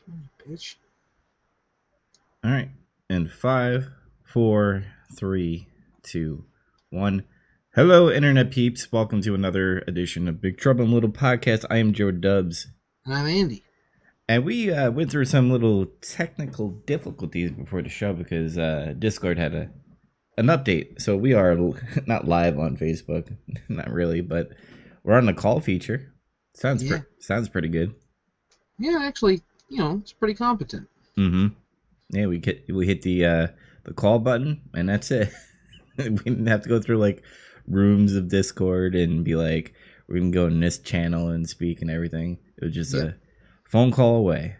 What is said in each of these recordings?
Bitch. All right. And 5, 4, 3, 2, 1. Hello, Internet peeps. Welcome to another edition of Big Trouble in Little Podcast. I am Joe Dubs. And I'm Andy. And we went through some little technical difficulties before the show because Discord had an update. So we are not live on Facebook. Not really, but we're on the call feature. Sounds Yeah. sounds pretty good. Yeah, actually, it's pretty competent. Mm-hmm. Yeah, we hit the call button and that's it. We didn't have to go through like rooms of Discord and be like, we're gonna go in this channel and speak and everything. It was just Yep. a phone call away.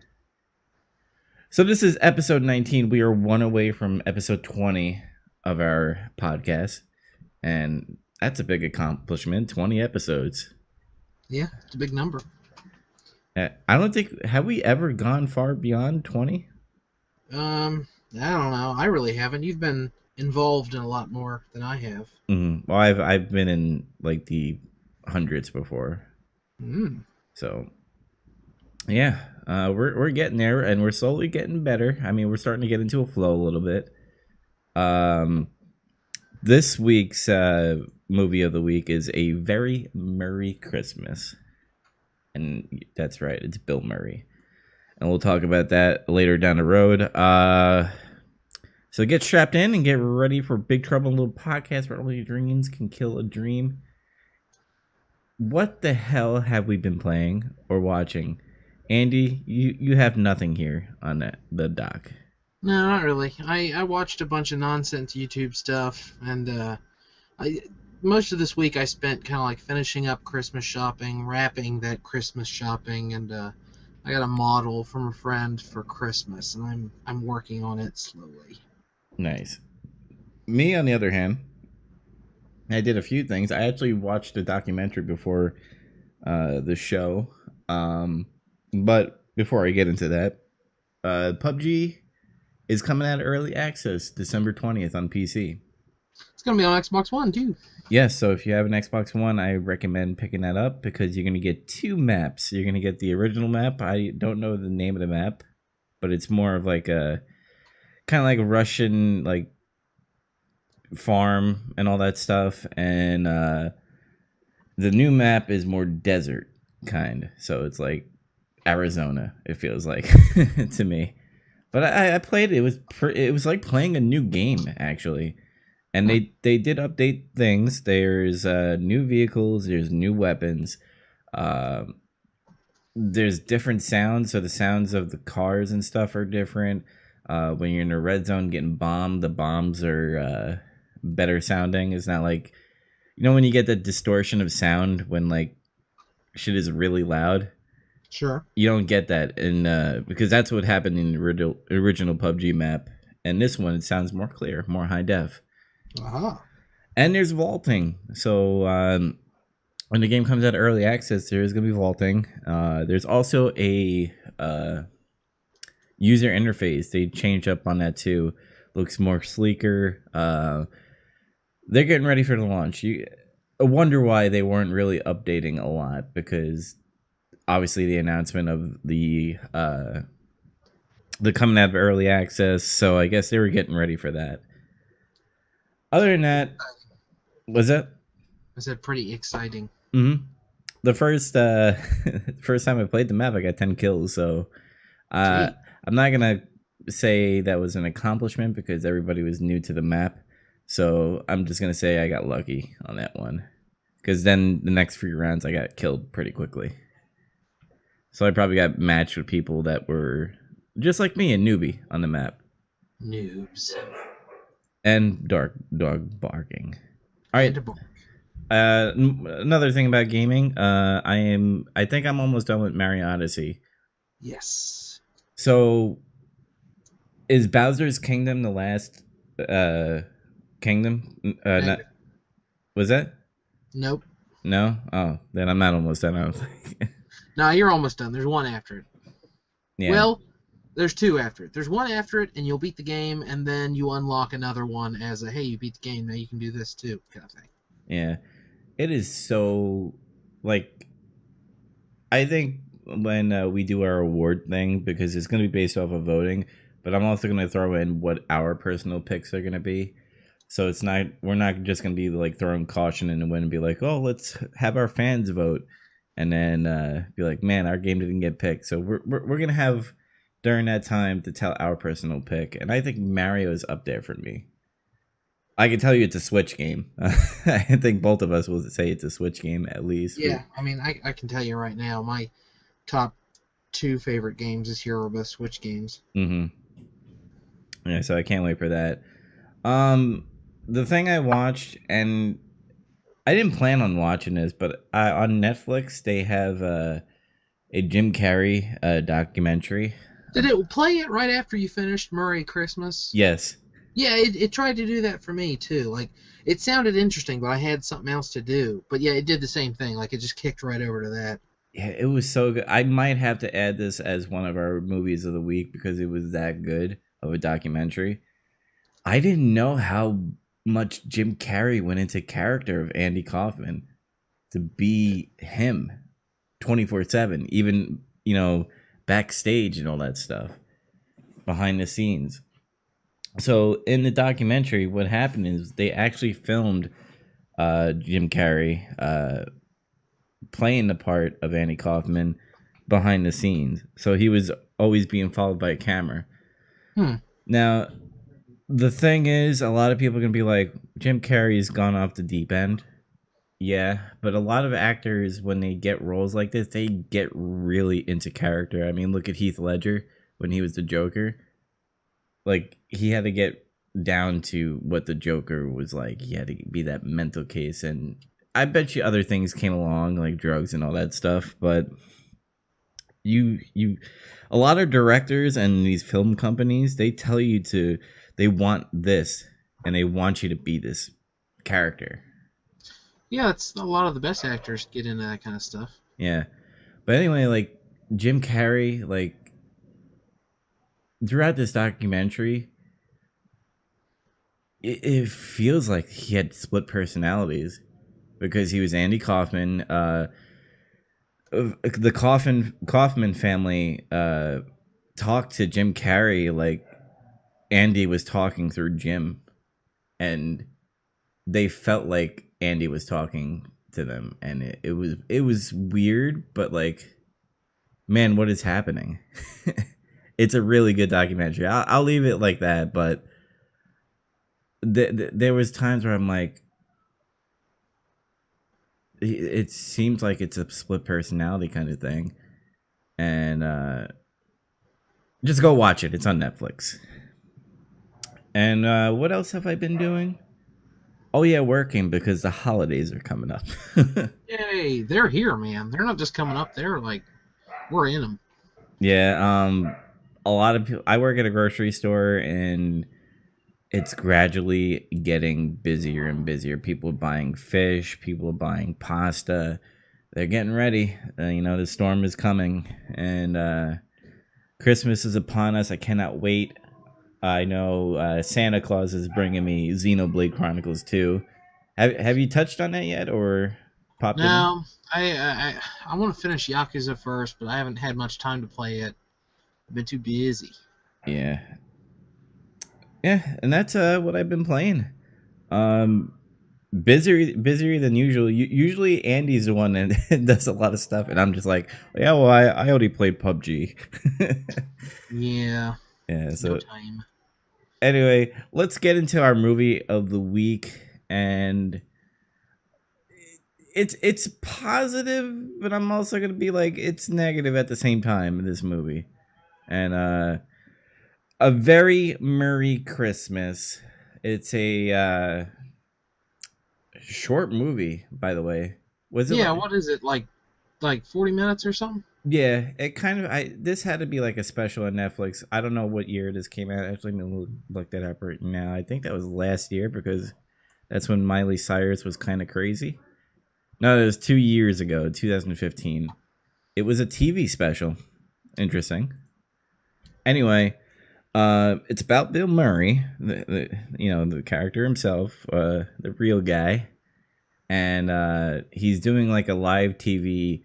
So this is episode 19. We are one away from episode 20 of our podcast, and that's a big accomplishment. 20 episodes. Yeah, it's a big number. I don't think have we ever gone far beyond 20. I don't know. I really haven't. You've been involved in a lot more than I have. Mm-hmm. Well, I've been in like the hundreds before. Mm. So yeah, we're getting there, and we're slowly getting better. I mean, we're starting to get into a flow a little bit. This week's movie of the week is A Very Merry Christmas, and that's right, it's Bill Murray, and we'll talk about that later down the road. So get strapped in and get ready for Big Trouble in Little Podcast, where all your dreams can kill a dream. What the hell have we been playing or watching? Andy, you have nothing here on the doc. No, not really. I watched a bunch of nonsense YouTube stuff, and most of this week I spent kind of like finishing up Christmas shopping, wrapping that Christmas shopping, and I got a model from a friend for Christmas, and I'm working on it slowly. Nice. Me, on the other hand, I did a few things. I actually watched a documentary before the show. But before I get into that, PUBG is coming out early access December 20th on PC. It's gonna be on Xbox One too. Yes, so if you have an Xbox One, I recommend picking that up because you're going to get two maps. You're going to get the original map. I don't know the name of the map, but it's more of like a kind of like a Russian like farm and all that stuff, and the new map is more desert kind, so it's like Arizona, it feels like to me. But I played it. It was like playing a new game actually, and they did update things. There's new vehicles, there's new weapons, there's different sounds. So the sounds of the cars and stuff are different. When you're in a red zone getting bombed, the bombs are better sounding. It's not like, when you get the distortion of sound when like shit is really loud. Sure. You don't get that in because that's what happened in the original PUBG map. And this one, it sounds more clear, more high def. Uh-huh. And there's vaulting. So when the game comes out early access, there is going to be vaulting. There's also a user interface. They changed up on that too. Looks more sleeker. They're getting ready for the launch. I wonder why they weren't really updating a lot, because obviously the announcement of the coming out of early access, so I guess they were getting ready for that. Other than that, was that? I said pretty exciting. Mm-hmm. The first first time I played the map, I got 10 kills. So I'm not gonna say that was an accomplishment because everybody was new to the map. So I'm just gonna say I got lucky on that one, because then the next few rounds I got killed pretty quickly. So I probably got matched with people that were just like me, a newbie on the map. Noobs. And dog barking. All right. Another thing about gaming, I think I'm almost done with Mario Odyssey. Yes. So is Bowser's Kingdom the last kingdom? Not, was that? Nope. No? Oh, then I'm not almost done, I don't think. No, you're almost done. There's one after it. Yeah. Well, there's two after it. There's one after it, and you'll beat the game, and then you unlock another one as a, hey, you beat the game, now you can do this too, kind of thing. Yeah. It is so, like, I think when we do our award thing because it's going to be based off of voting, but I'm also going to throw in what our personal picks are going to be. So it's not we're not just going to be like throwing caution in the wind and be like, oh, let's have our fans vote, and then be like, man, our game didn't get picked. So we're going to have during that time to tell our personal pick, and I think Mario is up there for me. I can tell you it's a Switch game. I think both of us will say it's a Switch game at least. Yeah, I mean, I can tell you right now, my top two favorite games this year are both Switch games. Mm-hmm. Yeah, so I can't wait for that. The thing I watched, and I didn't plan on watching this, but on Netflix they have a Jim Carrey documentary. Did it play it right after you finished Murray Christmas? Yes. Yeah, it tried to do that for me too. Like, it sounded interesting, but I had something else to do. But yeah, it did the same thing. Like, it just kicked right over to that. Yeah, it was so good. I might have to add this as one of our movies of the week because it was that good of a documentary. I didn't know how much Jim Carrey went into character of Andy Kaufman to be him 24/7, even, backstage and all that stuff, behind the scenes. So in the documentary, what happened is they actually filmed Jim Carrey playing the part of Andy Kaufman behind the scenes. So he was always being followed by a camera. Now, the thing is, a lot of people are going to be like, Jim Carrey's gone off the deep end. Yeah, but a lot of actors, when they get roles like this, they get really into character. I mean, look at Heath Ledger when he was the Joker. Like, he had to get down to what the Joker was like. He had to be that mental case. And I bet you other things came along, like drugs and all that stuff. But a lot of directors and these film companies, they tell you they want this and they want you to be this character. Yeah, it's a lot of the best actors get into that kind of stuff. Yeah. But anyway, like Jim Carrey, like throughout this documentary, it feels like he had split personalities because he was Andy Kaufman. The Kaufman family talked to Jim Carrey like Andy was talking through Jim, and they felt like Andy was talking to them, and it was weird, but like, man, what is happening? It's a really good documentary. I'll leave it like that, but there was times where I'm like, it seems like it's a split personality kind of thing, and just go watch it. It's on Netflix. And what else have I been doing? Oh yeah, working because the holidays are coming up. Yay, they're here, man. They're not just coming up. They're like, we're in them. Yeah, a lot of people. I work at a grocery store, and it's gradually getting busier and busier. People are buying fish. People are buying pasta. They're getting ready. The storm is coming, and Christmas is upon us. I cannot wait. I know Santa Claus is bringing me Xenoblade Chronicles 2. Have you touched on that yet, or popped in? No, I want to finish Yakuza first, but I haven't had much time to play it. I've been too busy. Yeah, and that's what I've been playing. Busier than usual. Usually Andy's the one that does a lot of stuff, and I'm just like, yeah, well, I already played PUBG. Yeah. Yeah. So no time. Anyway, let's get into our movie of the week, and it's positive, but I'm also gonna be like it's negative at the same time in this movie, and a very Merry Christmas. It's a short movie, by the way. Was it? Yeah. What is it like 40 minutes or something? Yeah, it kind of. This had to be like a special on Netflix. I don't know what year this came out. Actually, I'm gonna look that up right now. I think that was last year because that's when Miley Cyrus was kind of crazy. No, it was 2 years ago, 2015. It was a TV special. Interesting. Anyway, it's about Bill Murray, the character himself, the real guy, and he's doing like a live TV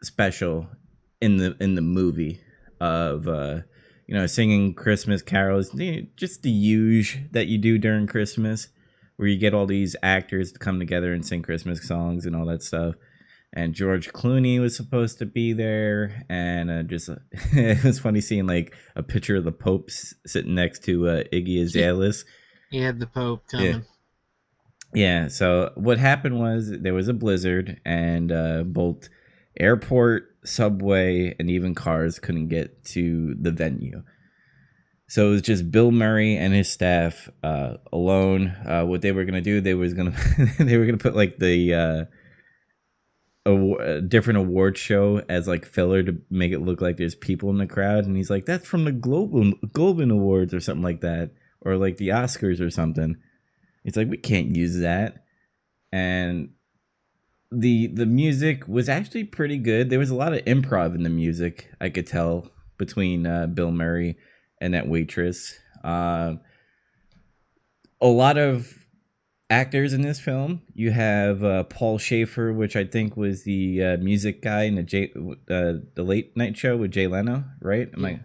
special in the movie of singing Christmas carols, just the huge that you do during Christmas, where you get all these actors to come together and sing Christmas songs and all that stuff. And George Clooney was supposed to be there, and just it was funny seeing like a picture of the Pope sitting next to Iggy Azalea. He had the Pope Yeah, coming. yeah. So what happened was there was a blizzard, and both airport, subway, and even cars couldn't get to the venue. So it was just Bill Murray and his staff alone. What they were gonna do, they were gonna put like the a different award show as like filler to make it look like there's people in the crowd. And he's like, "That's from the Golden Awards or something like that, or like the Oscars or something." It's like, we can't use that. And the music was actually pretty good. There was a lot of improv in the music. I could tell between Bill Murray and that waitress. A lot of actors in this film. You have Paul Schaefer, which I think was the music guy in the late night show with Jay Leno, right? Am Yeah.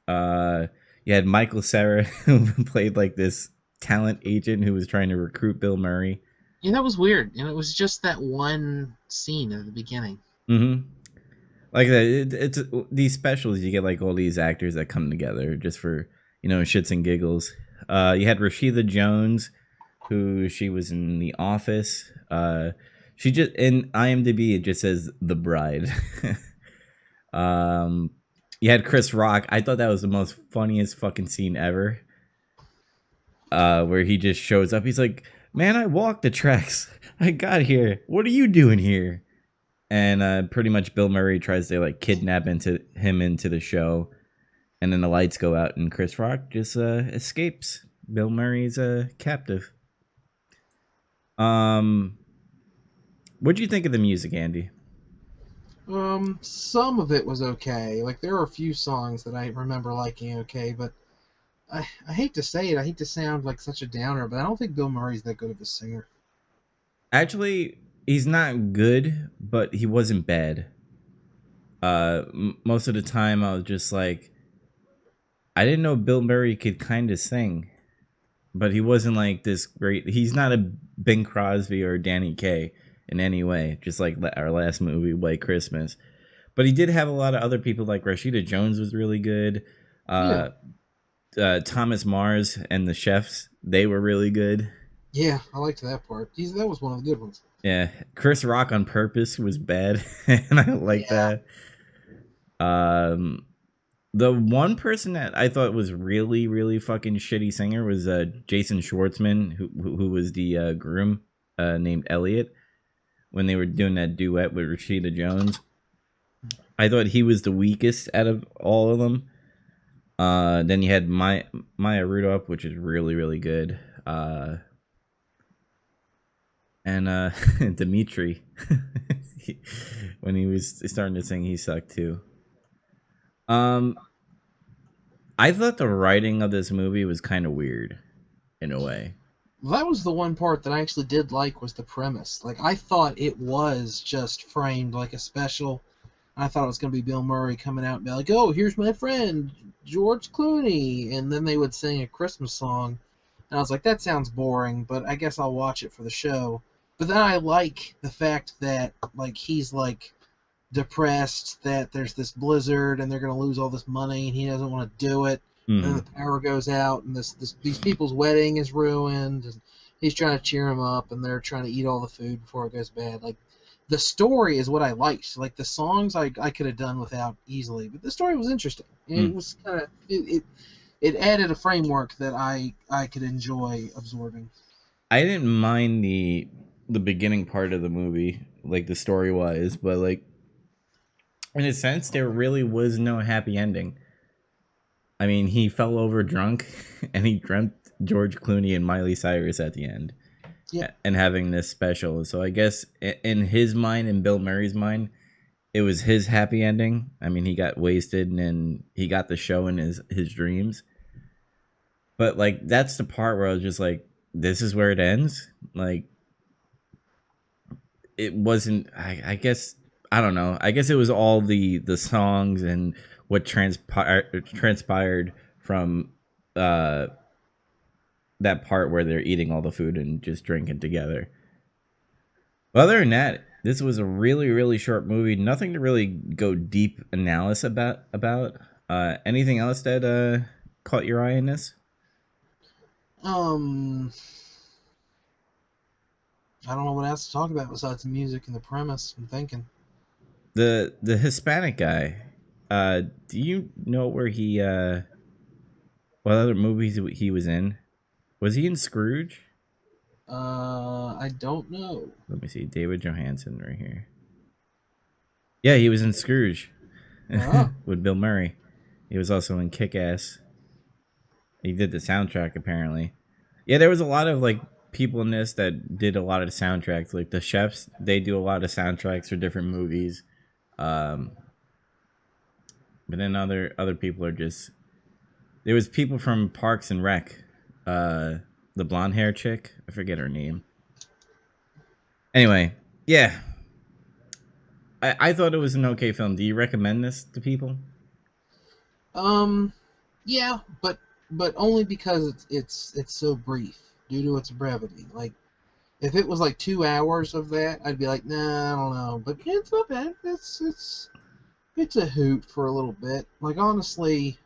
I? You had Michael Cera who played like this talent agent who was trying to recruit Bill Murray. Yeah, that was weird. And it was just that one scene at the beginning. Mm-hmm. Like that, it's these specials. You get like all these actors that come together just for shits and giggles. You had Rashida Jones, who she was in The Office. She just in IMDb it just says The Bride. um, you had Chris Rock. I thought that was the most funniest fucking scene ever. Where he just shows up. He's like, "Man, I walked the tracks. I got here. What are you doing here?" And pretty much Bill Murray tries to like kidnap him into the show, and then the lights go out, and Chris Rock just escapes. Bill Murray's captive. Um, what do you think of the music, Andy? Some of it was okay. Like there are a few songs that I remember liking okay, but I hate to say it, I hate to sound like such a downer, but I don't think Bill Murray's that good of a singer. Actually, he's not good, but he wasn't bad. Most of the time, I was just like, I didn't know Bill Murray could kind of sing, but he wasn't like this great. He's not a Bing Crosby or Danny Kaye in any way. Just like our last movie, White Christmas. But he did have a lot of other people. Like Rashida Jones was really good. Yeah. Uh, Thomas Mars and the Chefs, they were really good. Yeah, I liked that part. That was one of the good ones. Yeah, Chris Rock on Purpose was bad, and I don't like Yeah. that. Um, the one person that I thought was really, really fucking shitty singer was Jason Schwartzman, who was the groom named Elliot when they were doing that duet with Rashida Jones. I thought he was the weakest out of all of them. Then you had Maya Rudolph, which is really, really good. And Dimitri, when he was starting to sing, he sucked too. Um, I thought the writing of this movie was kind of weird, in a way. That was the one part that I actually did like was the premise. Like I thought it was just framed like a special. I thought it was going to be Bill Murray coming out and be like, "Oh, here's my friend George Clooney," and then they would sing a Christmas song. And I was like, "That sounds boring," but I guess I'll watch it for the show. But then I like the fact that like he's like depressed that there's this blizzard and they're going to lose all this money and he doesn't want to do it. And then Mm-hmm. the power goes out and these people's wedding is ruined and he's trying to cheer them up and they're trying to eat all the food before it goes bad. Like the story is what I liked. Like the songs I could have done without easily, but the story was interesting. And it Mm. was kind of it added a framework that I could enjoy absorbing. I didn't mind the beginning part of the movie, like the story wise, but like in a sense, there really was no happy ending. I mean, he fell over drunk, and he dreamt George Clooney and Miley Cyrus at the end, Yeah. and having this special. So I guess in his mind and Bill Murray's mind, it was his happy ending. I mean, he got wasted and he got the show in his dreams. But like that's the part where I was just like, this is where it ends. Like it wasn't. I guess I don't know. I guess it was all the songs and what transpired from uh that part where they're eating all the food and just drinking together. But other than that, this was a really short movie. Nothing to really go deep analysis about. Anything else that caught your eye in this? Um, I don't know what else to talk about besides the music and the premise. I'm thinking. The Hispanic guy. Do you know where he what other movies he was in? Was he in Scrooge? I don't know. Let me see. David Johansen right here. Yeah, he was in Scrooge Ah, with Bill Murray. He was also in Kick Ass. He did the soundtrack apparently. Yeah, there was a lot of like people in this that did a lot of the soundtracks. Like the chefs, they do a lot of soundtracks for different movies. Um, but then other people are just there was people from Parks and Rec. The blonde hair chick, I forget her name. Anyway, yeah, I thought it was an okay film. Do you recommend this to people? um, yeah, but only because it's so brief due to its brevity. Like if it was like 2 hours of that, I'd be like, nah, I don't know. But yeah, it's not bad. It's a hoot for a little bit. Like honestly,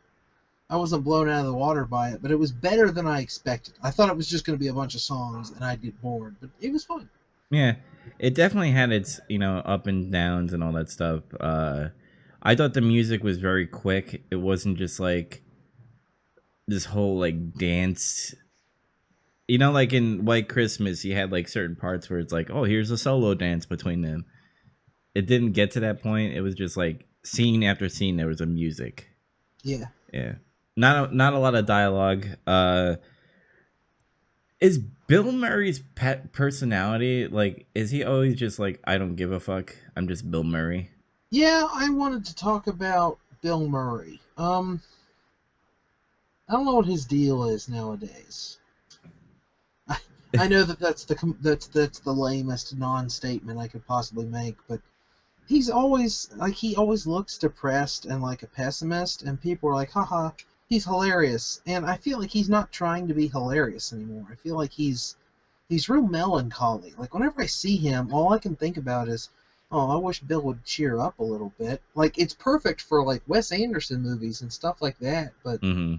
I wasn't blown out of the water by it, but it was better than I expected. I thought it was just going to be a bunch of songs and I'd get bored, but it was fun. Yeah, it definitely had its up and downs and all that stuff. I thought the music was very quick. It wasn't just like this whole like dance. Like in White Christmas, you had like certain parts where it's like, oh, here's a solo dance between them. It didn't get to that point. It was just like scene after scene. There was a music. Yeah. Yeah, not a lot of dialogue. Is Bill Murray's pet personality like? Is he always just like I don't give a fuck? I'm just Bill Murray. Yeah, I wanted to talk about Bill Murray. I don't know what his deal is nowadays. I, I know that that's the lamest non-statement I could possibly make, but he always looks depressed and like a pessimist, and people are like, haha, he's hilarious. And I feel like he's not trying to be hilarious anymore. I feel like he's real melancholy. Like whenever I see him, all I can think about is, oh, I wish Bill would cheer up a little bit. Like it's perfect for like Wes Anderson movies and stuff like that, but Mm-hmm.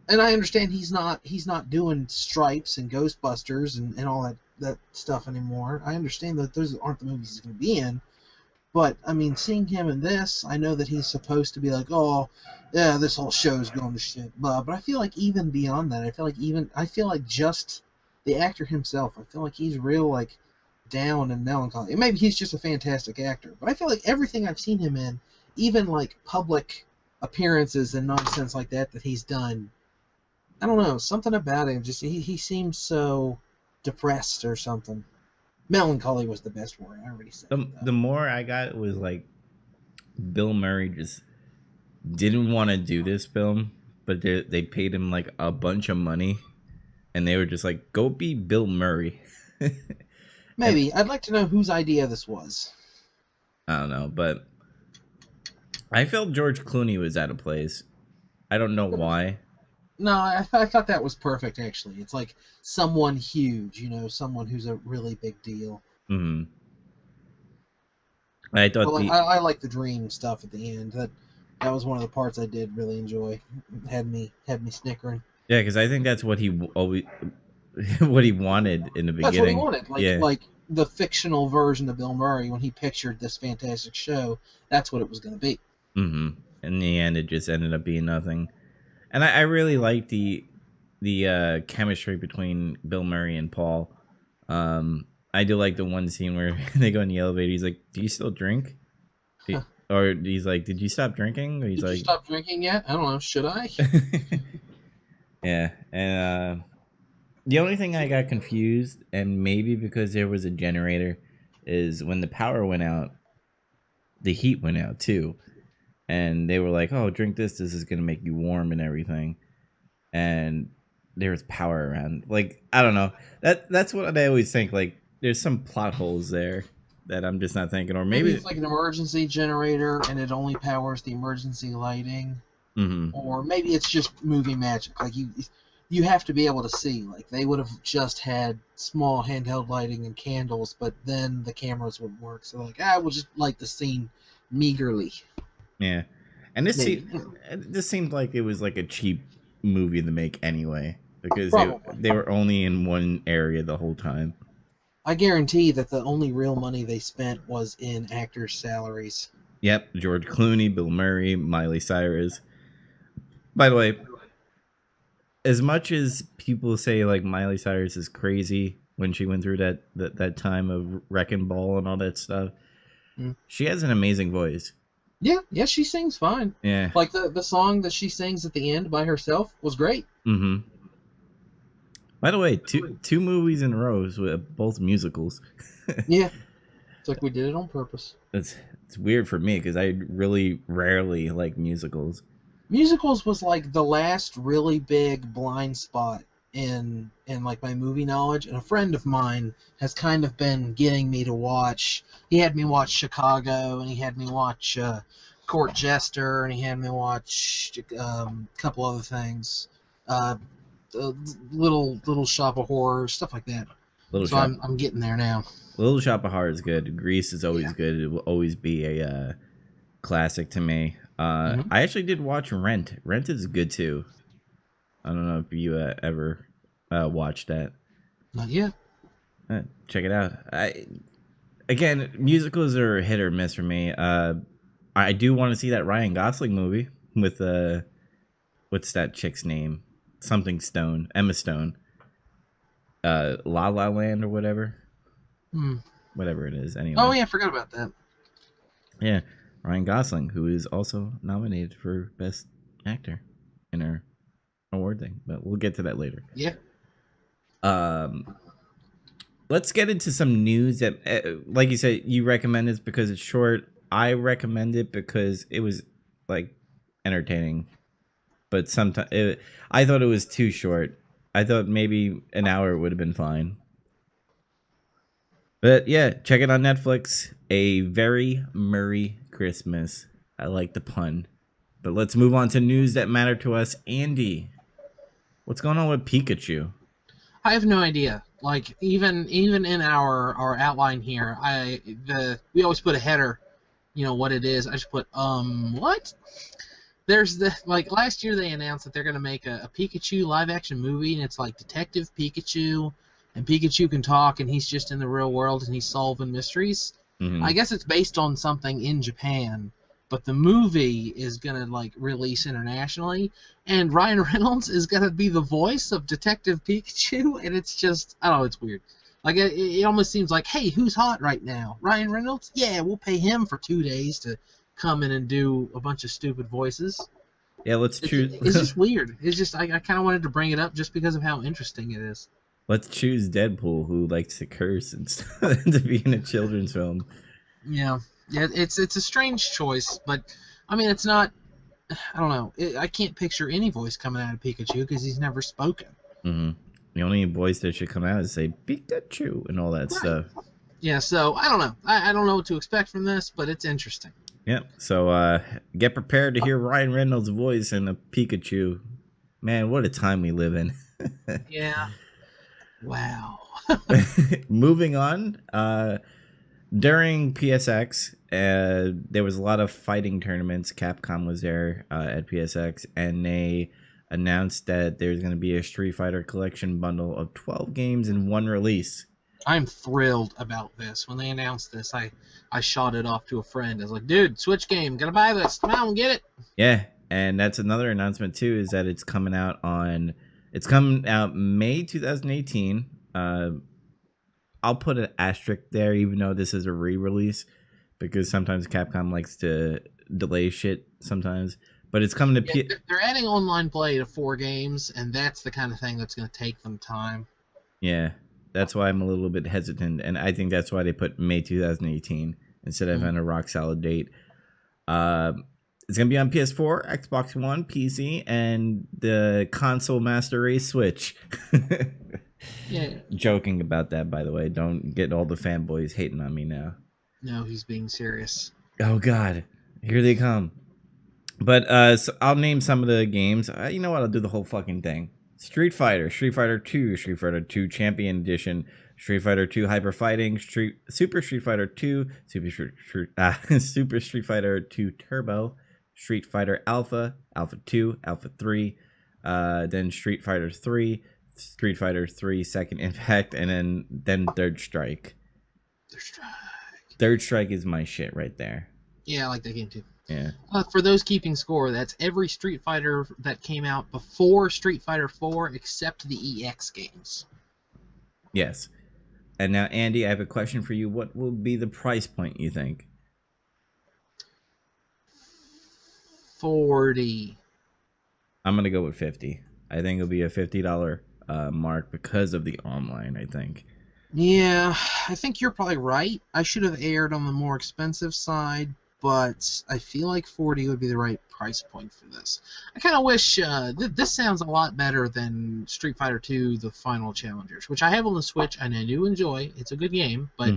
and I understand he's not doing Stripes and Ghostbusters and all that stuff anymore. I understand that those aren't the movies he's going to be in, but I mean, seeing him in this, I know that he's supposed to be like, oh, yeah, this whole show's going to shit, blah. But I feel like even beyond that, I feel like just the actor himself, I feel like he's real like down and melancholy. And maybe he's just a fantastic actor, but I feel like everything I've seen him in, even like public appearances and nonsense like that he's done, I don't know, something about him just he seems so depressed or something. Melancholy was the best word. I already said it The though. more I got was like Bill Murray just didn't want to do this film, but they paid him like a bunch of money, and they were just like, "Go be Bill Murray." And Maybe. I'd like to know whose idea this was. I don't know, but I felt George Clooney was out of place. I don't know why. No, I thought that was perfect, actually. It's like someone huge, someone who's a really big deal. Hmm. I But thought like, the I like the dream stuff at the end. That was one of the parts I did really enjoy. Had me snickering. Yeah, because I think that's what he always what he wanted in the That's what he beginning. wanted. Yeah. Like the fictional version of Bill Murray when he pictured this fantastic show. That's what it was going to be. Hmm. In the end, it just ended up being nothing. And I really like the chemistry between Bill Murray and Paul. I do like the one scene where they go in the elevator. He's like, "Do you still drink?" Or he's like, "Did you stop drinking?" Or he's Did you like, stop drinking yet? I don't know. Should I? "Yeah." And the only thing I got confused, and maybe because there was a generator, is when the power went out, the heat went out too, and they were like, "Oh, drink this. This is gonna make you warm and everything." And there's power around. Like I don't know. That's what I always think. Like there's some plot holes there. that I'm just not thinking, or Maybe maybe. it's like an emergency generator and it only powers the emergency lighting, Hmm. or maybe it's just movie magic. Like you have to be able to see. Like they would have just had small handheld lighting and candles, but then the cameras wouldn't work. So like, we'll just light the scene meagerly. Yeah, and Maybe. this seemed like it was like a cheap movie to make anyway, because Probably. they were only in one area the whole time. I guarantee that the only real money they spent was in actors' salaries. Yep, George Clooney, Bill Murray, Miley Cyrus. By the way, as much as people say like Miley Cyrus is crazy when she went through that time of wrecking ball and all that stuff, Mm. she has an amazing voice. Yeah, she sings fine. Yeah. Like the song that she sings at the end by herself was great. Mm-hmm. By the way, two movies in a row with both musicals. Yeah, it's like we did it on purpose. it's it's weird for me because I really rarely like musicals. Musicals was like the last really big blind spot in like my movie knowledge, and a friend of mine has kind of been getting me to watch. He had me watch Chicago, and he had me watch Court Jester, and he had me watch a couple other things, uh, little Shop of Horrors, stuff like that. Little So Shop I'm getting there now. Little Shop of Horrors is good. Grease is Yeah. always good. It will always be a classic to me. Hmm. I actually did watch Rent. Rent is good too. I don't know if you ever watched that. Not yet. Check it out. Again, musicals are hit or miss for me. I do want to see that Ryan Gosling movie with what's that chick's name? Something Stone, Emma Stone. La La Land or whatever, Hmm. whatever it is. Oh Anyway, yeah, I forgot about that. yeah, Ryan Gosling, who is also nominated for Best Actor in our award thing, but we'll get to that later. Yeah. Um, let's get into some news that, like you said, you recommend this because it's short. I recommend it because it was like entertaining, but sometimes I thought it was too short. I thought maybe an hour would have been fine. But yeah, check it on Netflix. A Very Merry Christmas. I like the pun. But let's move on to news that matter to us. Andy, what's going on with Pikachu? I have no idea. Like even in our outline here, we always put a header, what it is. I just put what? There's the like last year they announced that they're gonna make a Pikachu live action movie, and it's like Detective Pikachu, and Pikachu can talk, and he's just in the real world and he's solving mysteries. I Mm-hmm. guess it's based on something in Japan, but the movie is gonna like release internationally, and Ryan Reynolds is gonna be the voice of Detective Pikachu, and it's just I don't know, it's weird. Like it almost seems like, hey, who's hot right now? Ryan Reynolds? Yeah, we'll pay him for 2 days to come in and do a bunch of stupid voices. Yeah, let's choose. It's just weird. It's just I kind of wanted to bring it up just because of how interesting it is. Let's choose Deadpool, who likes to curse and stuff, to be in a children's film. Yeah, yeah, it's a strange choice, but I mean, it's not. I don't know. I can't picture any voice coming out of Pikachu because he's never spoken. Mm-hmm. The only voice that should come out is say Pikachu and all that Right. stuff. Yeah, so I don't know. I don't know what to expect from this, but it's interesting. Yep. So get prepared to hear Ryan Reynolds' voice in a Pikachu. Man, what a time we live in. Yeah. Wow. Moving on. During PSX, there was a lot of fighting tournaments. Capcom was there at PSX, and they announced that there's going to be a Street Fighter collection bundle of 12 games in one release. I'm thrilled about this. When they announced this, I shot it off to a friend. I was like, dude, Switch game, gotta buy this. Come on, get it. Yeah, and that's another announcement too, is that it's coming out May 2018. I'll put an asterisk there, even though this is a re-release, because sometimes Capcom likes to delay shit sometimes. But it's coming to Yeah, they're adding online play to 4 games, and that's the kind of thing that's going to take them time. Yeah, that's why I'm a little bit hesitant, and I think that's why they put May 2018 instead of having a rock solid date. It's gonna be on PS4, Xbox One, PC, and the console master race Switch. Yeah. Joking about that, by the way. Don't get all the fanboys hating on me now. No, he's being serious. Oh God, here they come. But so I'll name some of the games. You know what? I'll do the whole fucking thing. Street Fighter 2, Street Fighter 2 Champion Edition, Street Fighter 2 Hyper Fighting, Super Street Fighter 2, Super Street Fighter 2 Turbo, Street Fighter Alpha, Alpha 2, Alpha 3, then Street Fighter 3, Street Fighter 3 Second Impact, and then Third Strike. Third Strike is my shit right there. Yeah, I like that game too. Yeah. For those keeping score, that's every Street Fighter that came out before Street Fighter 4 except the EX games. Yes. And now, Andy, I have a question for you. What will be the price point, you think? 40. I'm going to go with 50. I think it'll be a $50 mark because of the online, I think. Yeah, I think you're probably right. I should have aired on the more expensive side, but I feel like 40 would be the right price point for this. I kind of wish this sounds a lot better than Street Fighter 2: The Final Challengers, which I have on the Switch and I do enjoy. It's a good game, but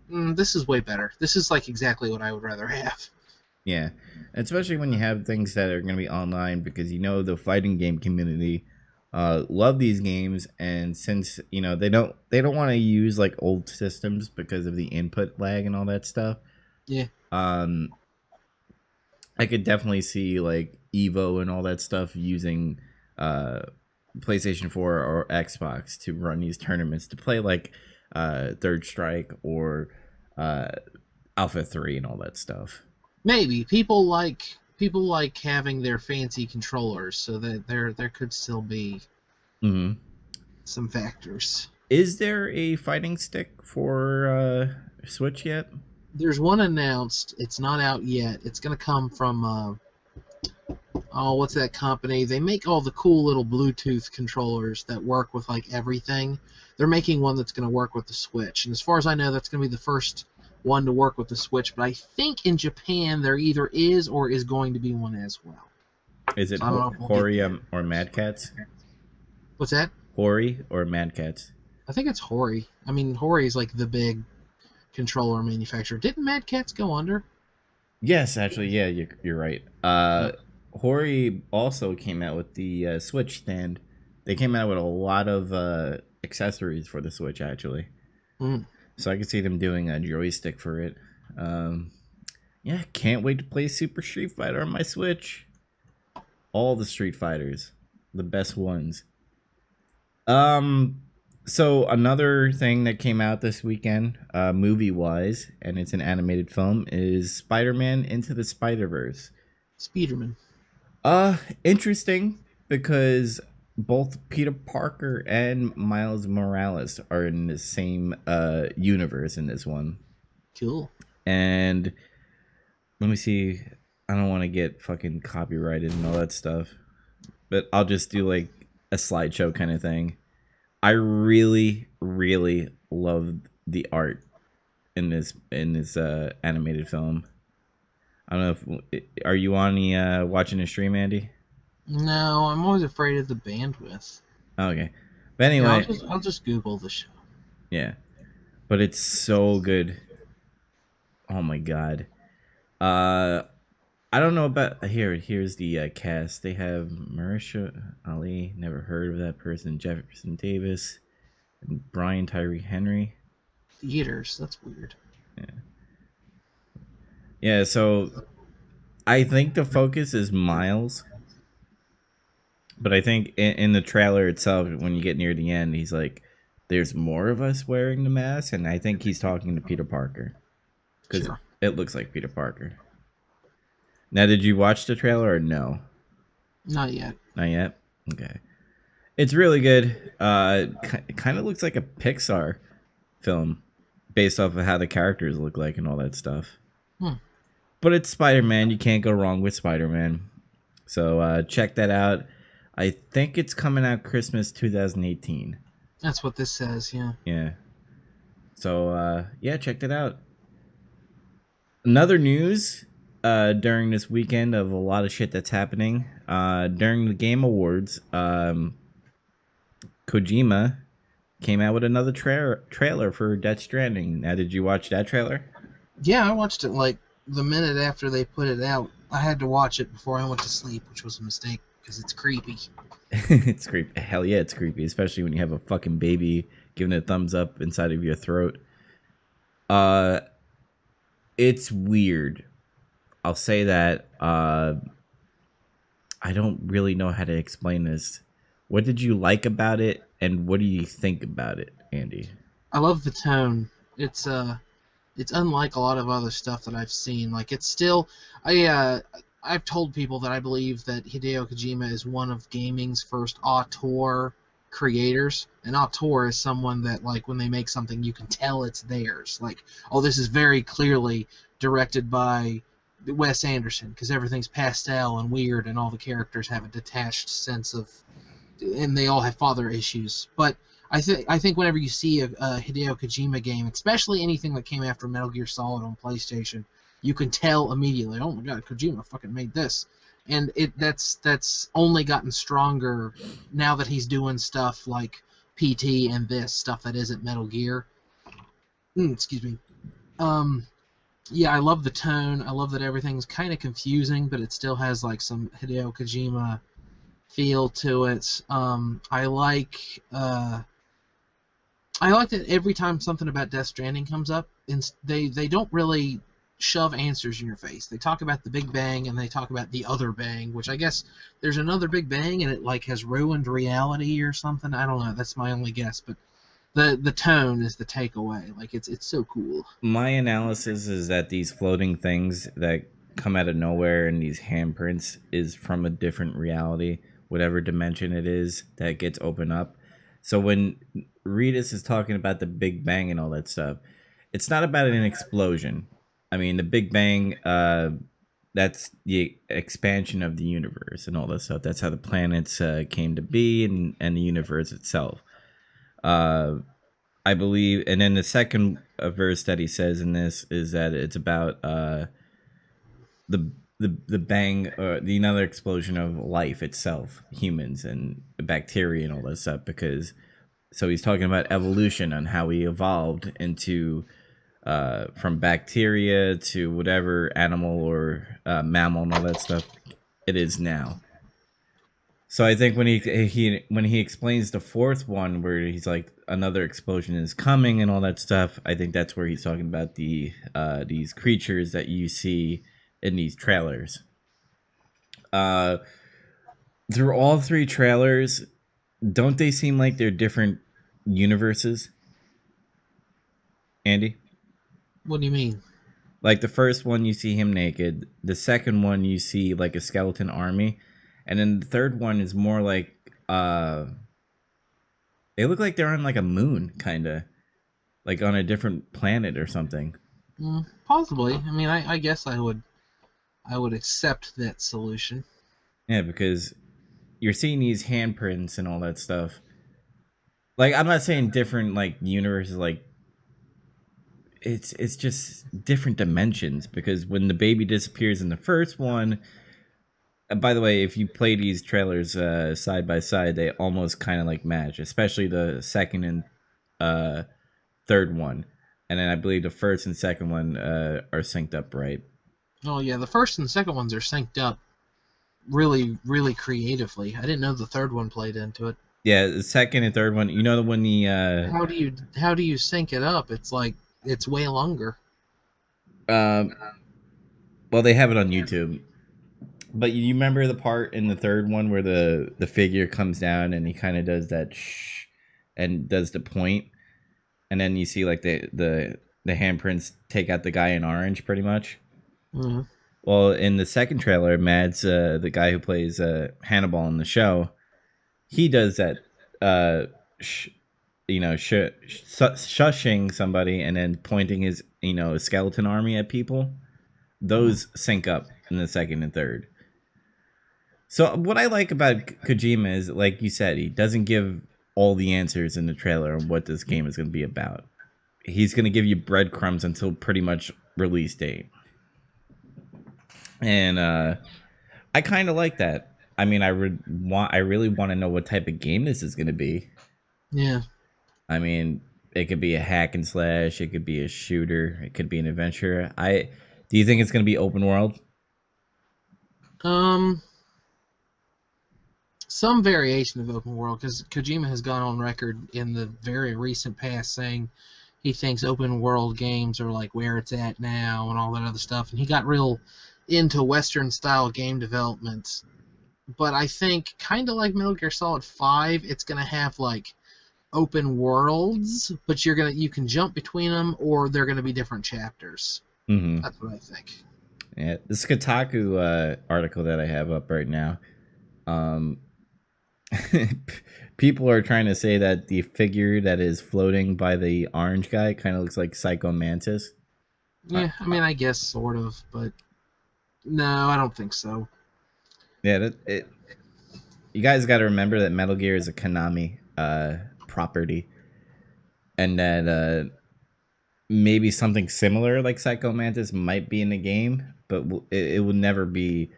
this is way better. This is like exactly what I would rather have. Yeah, especially when you have things that are going to be online, because you know the fighting game community love these games, and since you know they don't want to use like old systems because of the input lag and all that stuff. Yeah. I could definitely see like Evo and all that stuff using PlayStation 4 or Xbox to run these tournaments to play like Third Strike or Alpha 3 and all that stuff. Maybe people like having their fancy controllers, so that there could still be some factors. Is there a fighting stick for Switch yet? There's one announced. It's not out yet. It's going to come from what's that company? They make all the cool little Bluetooth controllers that work with like everything. They're making one that's going to work with the Switch, and as far as I know, that's going to be the first one to work with the Switch. But I think in Japan there either is or is going to be one as well. Is it Hori or Mad Cats? What's that? Hori or Mad Cats? I think it's Hori. I mean, Hori is like the big controller manufacturer. Didn't Mad Cats go under? Yes, actually, yeah, you're right. Hori also came out with the Switch stand. They came out with a lot of accessories for the Switch, actually. So I could see them doing a joystick for it. Yeah, can't wait to play Super Street Fighter on my Switch. All the Street Fighters, the best ones. So another thing that came out this weekend, movie-wise, and it's an animated film, is Spider-Man Into the Spider-Verse. Spider-Man. Interesting, because both Peter Parker and Miles Morales are in the same universe in this one. Cool. And let me see. I don't want to get fucking copyrighted and all that stuff, but I'll just do like a slideshow kind of thing. I really, really love the art in this animated film. I don't know if are you on the watching the stream, Andy? No, I'm always afraid of the bandwidth. Okay, but anyway, I'll just Google the show. Yeah, but it's so good. Oh my god. I don't know about here's the cast. They have Marisha Ali, never heard of that person, Jefferson Davis, and Brian Tyree Henry. Theaters, that's weird. Yeah, so I think the focus is Miles. But I think in the trailer itself, when you get near the end, he's like, there's more of us wearing the mask, and I think he's talking to Peter Parker. Because it looks like Peter Parker. Now, did you watch the trailer or no? Not yet. Not yet? Okay. It's really good. It kind of looks like a Pixar film based off of how the characters look like and all that stuff. But it's Spider-Man. You can't go wrong with Spider-Man. So check that out. I think it's coming out Christmas 2018. That's what this says, yeah. Yeah. So, yeah, check that out. Another news during this weekend of a lot of shit that's happening. During the Game Awards, Kojima came out with another trailer for Death Stranding. Now, did you watch that trailer? Yeah, I watched it like the minute after they put it out. I had to watch it before I went to sleep, which was a mistake because it's creepy. It's creepy. Hell yeah, it's creepy, especially when you have a fucking baby giving a thumbs up inside of your throat. Uh, it's weird. I'll say that. I don't really know how to explain this. What did you like about it, and what do you think about it, Andy? I love the tone. It's unlike a lot of other stuff that I've seen. Like it's still, I've told people that I believe that Hideo Kojima is one of gaming's first auteur creators. An auteur is someone that like when they make something, you can tell it's theirs. Like, oh, this is very clearly directed by Wes Anderson because everything's pastel and weird, and all the characters have a detached sense of and they all have father issues. But I think whenever you see a Hideo Kojima game, especially anything that came after Metal Gear Solid on PlayStation, you can tell immediately. Oh my god, Kojima fucking made this, and that's only gotten stronger now that he's doing stuff like PT and this stuff that isn't Metal Gear. Excuse me. Um, yeah, I love the tone. I love that everything's kind of confusing, but it still has like some Hideo Kojima feel to it. I like that every time something about Death Stranding comes up, they don't really shove answers in your face. They talk about the Big Bang and they talk about the other bang, which I guess there's another Big Bang and it like has ruined reality or something. I don't know. That's my only guess, but the tone is the takeaway. Like it's so cool. My analysis is that these floating things that come out of nowhere and these handprints is from a different reality, whatever dimension it is that gets opened up. So when Ritas is talking about the Big Bang and all that stuff, it's not about an explosion. I mean, the Big Bang, that's the expansion of the universe and all that stuff. That's how the planets came to be and the universe itself. Uh, I believe, and then the second verse that he says in this is that it's about the the bang or the another explosion of life itself, humans and bacteria and all that stuff. Because so he's talking about evolution and how we evolved into from bacteria to whatever animal or mammal and all that stuff it is now. So I think when he explains the fourth one where he's like another explosion is coming and all that stuff, I think that's where he's talking about these creatures that you see in these trailers. Uh, through all three trailers, don't they seem like they're different universes, Andy? What do you mean? Like the first one, you see him naked. The second one, you see like a skeleton army, and then the third one is more like they look like they're on like a moon, kind of like on a different planet or something. Possibly. I mean, I guess I would accept that solution. Yeah, because you're seeing these handprints and all that stuff. Like I'm not saying different like universes, like it's just different dimensions. Because when the baby disappears in the first one, by the way, if you play these trailers side by side, they almost kind of like match, especially the second and uh, third one, and then I believe the first and second one are synced up right. Oh yeah, the first and second ones are synced up really, really creatively. I didn't know the third one played into it. Yeah, the second and third one. You know when the How do you sync it up? It's like it's way longer. um well they have it on YouTube, but you remember the part in the third one where the figure comes down and he kind of does that shh and does the point, and then you see like the handprints take out the guy in orange pretty much. Mm-hmm. Well, in the second trailer, Mads, the guy who plays Hannibal in the show, he does that, uh, sh- shushing somebody and then pointing his, skeleton army at people. Mm-hmm. Those sync up in the second and third. So what I like about Kojima is, like you said, he doesn't give all the answers in the trailer on what this game is going to be about. He's going to give you breadcrumbs until pretty much release date, and I kind of like that. I mean, I really want to know what type of game this is going to be. Yeah. I mean, It could be a hack and slash. It could be a shooter. It could be an adventure. I Do you think it's going to be open world? Um, some variation of open world, because Kojima has gone on record in the very recent past saying he thinks open world games are like where it's at now and all that other stuff. And he got real into Western style game development. But I think kind of like Metal Gear Solid 5, it's gonna have like open worlds, but you can jump between them, or they're gonna be different chapters. Mm-hmm. That's what I think. Yeah, this Kotaku article that I have up right now. Um, People are trying to say that the figure that is floating by the orange guy kind of looks like Psycho Mantis. Uh, Yeah, I mean, I guess sort of, but no, I don't think so. yeah, you guys got to remember that Metal Gear is a Konami property, and that maybe something similar like Psycho Mantis might be in the game, but it will never be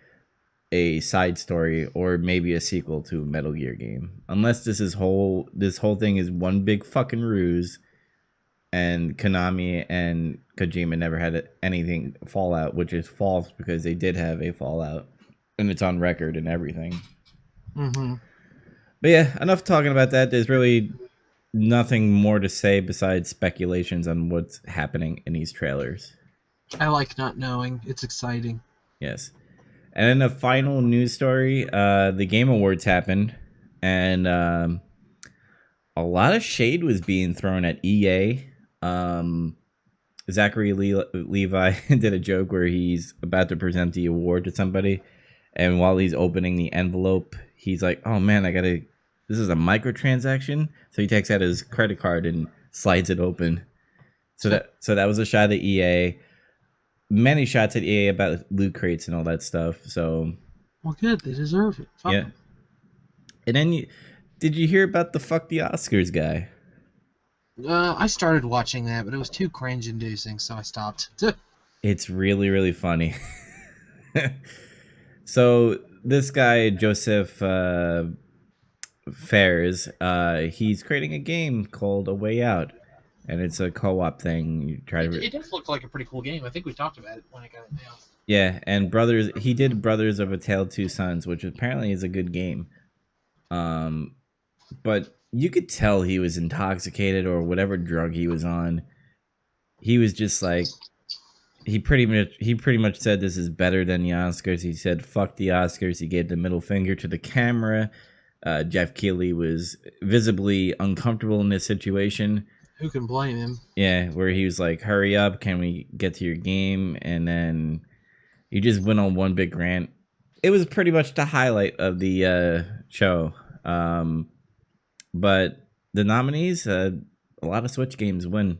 a side story or maybe a sequel to a Metal Gear game, unless this whole thing is one big fucking ruse, and Konami and Kojima never had anything Fallout, which is false because they did have a Fallout, and it's on record and everything. Mm-hmm. But yeah, enough talking about that. There's really nothing more to say besides speculations on what's happening in these trailers. I like not knowing. It's exciting. Yes. And then the final news story, the Game Awards happened, and a lot of shade was being thrown at EA. Zachary Levi did a joke where he's about to present the award to somebody, and while he's opening the envelope, he's like, "Oh man, this is a microtransaction." So he takes out his credit card and slides it open. So that was a shot at EA. Many shots at EA about loot crates and all that stuff. So Well, good. They deserve it. Fuck yeah. them. And then did you hear about the fuck the Oscars guy? I started watching that, but it was too cringe-inducing, so I stopped. It's really really funny. So this guy Joseph Fares, he's creating a game called A Way Out, and it's a co-op thing. You try to It does look like a pretty cool game. I think we talked about it when I got it down. yeah, and brothers. He did Brothers of a Tale Two Sons, which apparently is a good game. Um, but you could tell he was intoxicated or whatever drug he was on. He was just like he pretty much said this is better than the Oscars. He said fuck the Oscars. He gave the middle finger to the camera. Jeff Keighley was visibly uncomfortable in this situation. Who can blame him? Yeah, where he was like, "Hurry up, can we get to your game?" And then he just went on one big rant. It was pretty much the highlight of the show. But the nominees, a lot of Switch games won.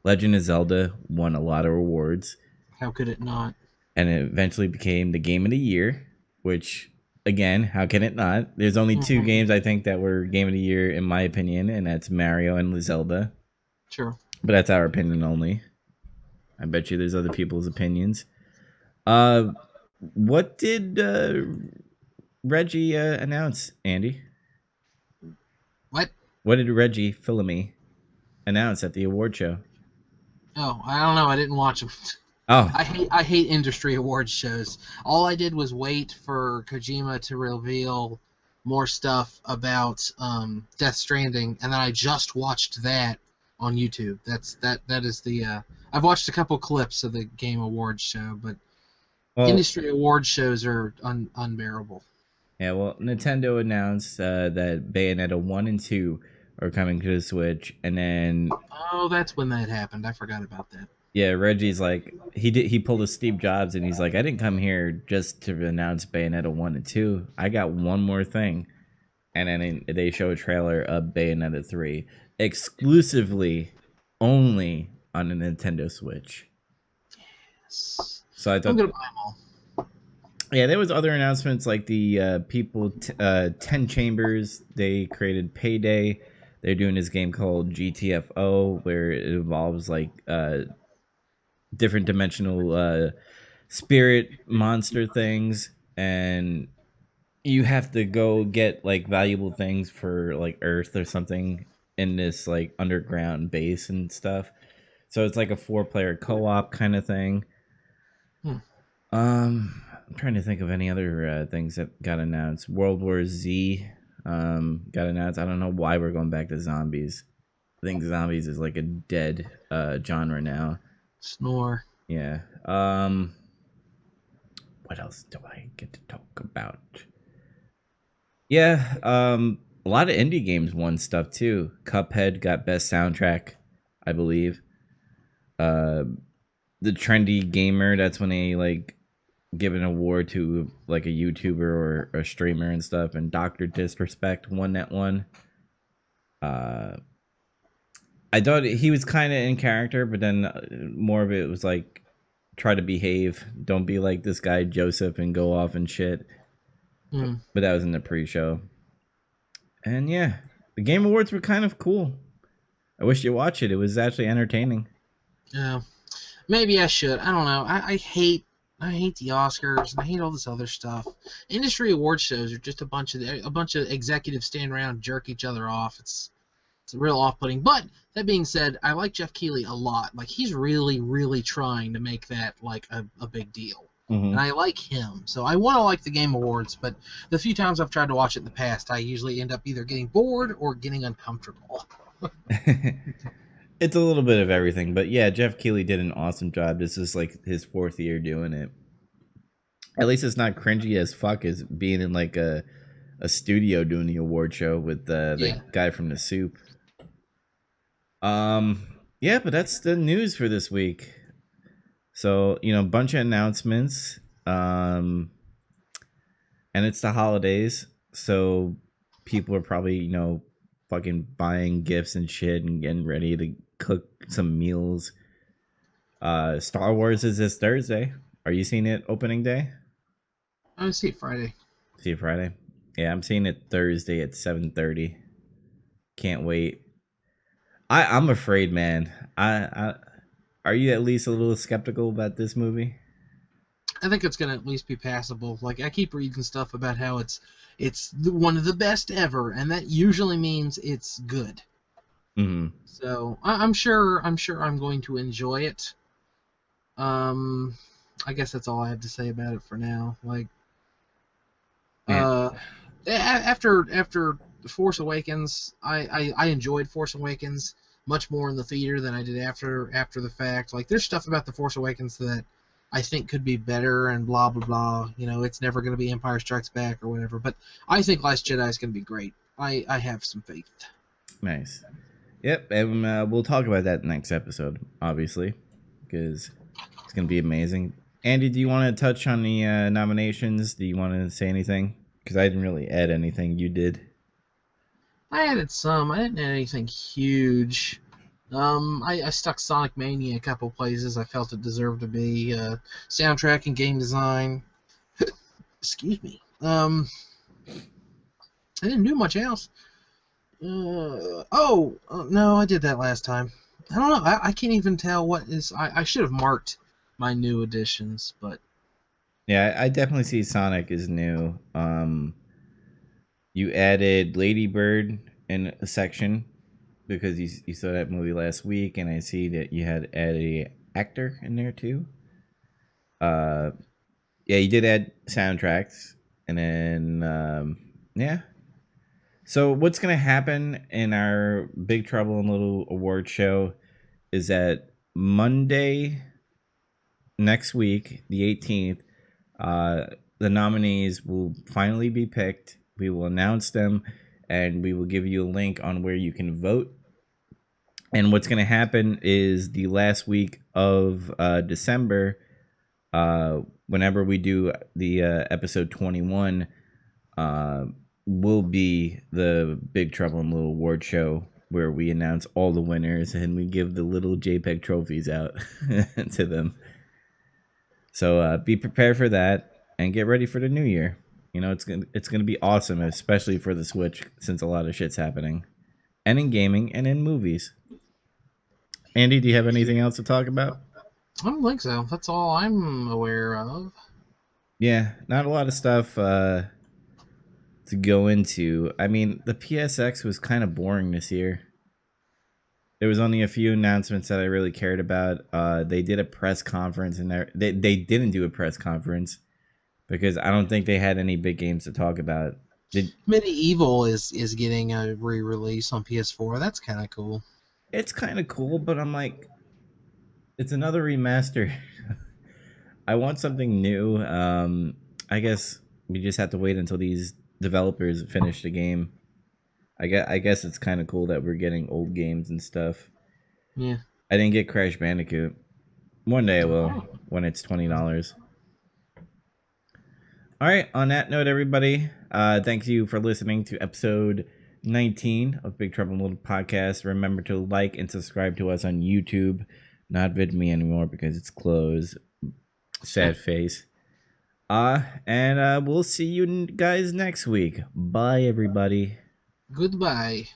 Legend of Zelda won a lot of awards, How could it not? and it eventually became the game of the year. Which, again, how can it not? There's only two Mhm. games I think that were game of the year in my opinion, and that's Mario and Zelda. Sure. But that's our opinion only. I bet you there's other people's opinions. Uh, what did Reggie announce, Andy? What? What did Reggie Fils-Aimé announce at the award show? Oh, I don't know. I didn't watch them. Oh, I hate industry awards shows. All I did was wait for Kojima to reveal more stuff about Death Stranding, and then I just watched that on YouTube. That is the I've watched a couple clips of the Game Awards show, but well, industry awards shows are unbearable. yeah, well, Nintendo announced that Bayonetta 1 and 2 are coming to the Switch, and then Oh, that's when that happened. I forgot about that. yeah, Reggie's like he pulled a Steve Jobs and he's like, I didn't come here just to announce Bayonetta 1 and 2. I got one more thing. And then they show a trailer of Bayonetta 3 exclusively only on a Nintendo Switch. Yes. So I I'm thought gonna buy them all. yeah, there was other announcements like the 10 Chambers, they created Payday. They're doing this game called GTFO where it involves like different dimensional spirit monster things, and you have to go get like valuable things for like Earth or something. in this like underground base and stuff. So it's like a 4-player co-op kind of thing. Hmm. I'm trying to think of any other things that got announced. World War Z got announced. I don't know why we're going back to zombies. I think zombies is like a dead genre now. Snore. Yeah. What else do I get to talk about? Yeah, a lot of indie games won stuff too. Cuphead got best soundtrack, I believe. Uh, the trendy gamer, that's when they like give an award to like a YouTuber or a streamer and stuff. And Doctor Disrespect won that one. Uh, I thought he was kind of in character, but then more of it was like try to behave, don't be like this guy Joseph and go off and shit. Hmm. But that was in the pre-show. And yeah, the Game Awards were kind of cool. I wish you watch it. It was actually entertaining. Yeah. Maybe I should. I don't know. I hate the Oscars and I hate all this other stuff. Industry award shows are just a bunch of executives stand around and jerk each other off. It's real off-putting. But that being said, I like Jeff Keighley a lot. Like he's really, really trying to make that like a big deal. And Mm-hmm. I like him. So I want to like the Game Awards, but the few times I've tried to watch it in the past, I usually end up either getting bored or getting uncomfortable. It's a little bit of everything, but yeah, Jeff Keighley did an awesome job. This is like his 4th year doing it. At least it's not cringy as fuck as being in like a studio doing the award show with the Yeah. guy from the Soup. Yeah, but that's the news for this week. So a bunch of announcements. And it's the holidays, so people are probably fucking buying gifts and shit and getting ready to cook some meals. Star Wars is this Thursday. Are you seeing it opening day? I see it Friday. See it Friday. Yeah, I'm seeing it Thursday at 7:30. Can't wait. I'm afraid, man. I are you at least a little skeptical about this movie? I think it's gonna at least be passable. Like I keep reading stuff about how one of the best ever, and that usually means it's good. Mm-hmm. So I'm sure I'm going to enjoy it. Um, I guess that's all I have to say about it for now. Like Yeah. uh, after Force Awakens, I enjoyed Force Awakens much more in the theater than I did after the fact. Like there's stuff about the Force Awakens that I think could be better and blah blah blah. It's never going to be Empire Strikes Back or whatever. But I think Last Jedi is going to be great. I have some faith. Nice. Yep, and we'll talk about that next episode, obviously, because it's gonna be amazing. Andy, do you want to touch on the nominations? Do you want to say anything? Because I didn't really add anything. You did. I added some. I didn't add anything huge. I stuck Sonic Mania a couple places I felt it deserved to be. Soundtrack and game design. Excuse me. I didn't do much else. No, I did that last time. I don't know. I can't even tell what is. I should have marked my new additions, but Yeah, I definitely see Sonic is new. You added Lady Bird in a section because you saw that movie last week, and I see that you had added a actor in there too. Uh, yeah, you did add soundtracks, and then yeah. So what's gonna happen in our Big Trouble in Little award show is that Monday next week, the 18th, uh, the nominees will finally be picked. We will announce them, and we will give you a link on where you can vote. And what's going to happen is the last week of December, whenever we do the episode 21, uh, will be the Big Trouble in Little award show where we announce all the winners and we give the little JPEG trophies out to them. So be prepared for that and get ready for the new year. It's gonna be awesome, especially for the Switch, since a lot of shit's happening, and in gaming and in movies. Andy, do you have anything else to talk about? I don't think so. That's all I'm aware of. Yeah, not a lot of stuff to go into. I mean, the PSX was kind of boring this year. There was only a few announcements that I really cared about. They did a press conference, and they didn't do a press conference because I don't think they had any big games to talk about. Did Medieval is getting a re-release on PS4. That's kind of cool. It's kind of cool, but I'm like, it's another remaster. I want something new. I guess we just have to wait until these developers finish the game. I guess it's kind of cool that we're getting old games and stuff. Yeah. I didn't get Crash Bandicoot. One day I will Oh. when it's $20. All right. On that note, everybody, thank you for listening to episode 19 of Big Trouble in Little Podcast. Remember to like and subscribe to us on YouTube. Not VidMe anymore because it's closed. Sad face. And we'll see you guys next week. Bye, everybody. Goodbye.